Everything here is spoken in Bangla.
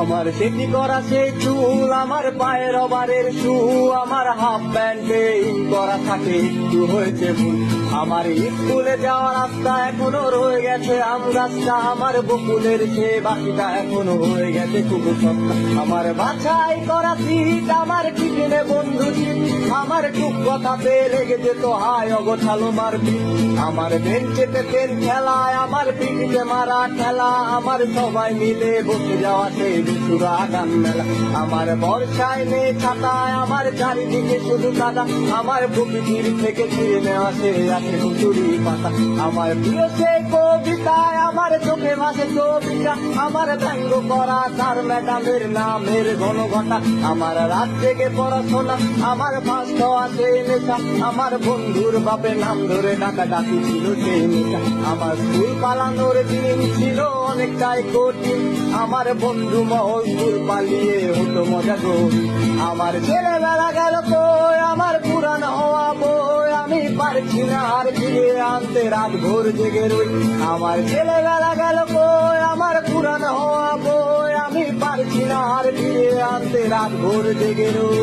আমার সেটি করা সেই চুল, আমার পায়ের রবারের শু, আমার হাফ প্যান্টে ইন করা থাকে একটু হয়েছে ভুল। আমার স্কুলে যাওয়ার রাস্তা এখনো রয়ে গেছে আম গাছটা, আমার বকুলের সে বাকিটা এখনো হয়ে গেছে খুব সস্তা। আমার বাছাই করা সিট, আমার টিফিনে বন্ধু সিট, আমার খুব কথাতে লেগে যেত হায় অগোছালো মারপিট। আমার বেঞ্চেতে পেন খেলায়, আমার পিঠিতে মারা খেলা, আমার সবাই মিলে বসে যাওয়া সেই দুসুরা গান মেলা। আমার বর্ষায় নেই ছাতায়, আমার চারিদিকে শুধু কাদা, আমার প্রকৃতির থেকে ছিঁড়ে নেওয়া সে আছে হুচুরি পাতা। আমার প্রিয় সেই কবিতায়, আমার চোখে ভাসে কবিতা, আমার ব্যঙ্গ করা তার ম্যাডামের নামের ঘন ঘটা। আমার রাত জেগে পড়াশোনা, আমার ফার্স্ট আছে নেশা, আমার বন্ধুর বাপের নাম ধরে ডাকা ডাকি ছিল সেই নেশা। আমার স্কুল পালানোর দিন ছিল অনেকটাই কঠিন, আমার বন্ধু মহল স্কুল পালিয়ে হতো মজা গো। আমার ছেলেবেলা গেল কই, আমার পুরান হওয়া বই আমি পারছি না আর ফিরে আনতে, রাত ভোর জেগে রই। আমার ছেলেবেলা গেল কই, আমার পুরান হওয়া বই আমি পারছি না আর ফিরে আনতে, রাত ভোর জেগে রই।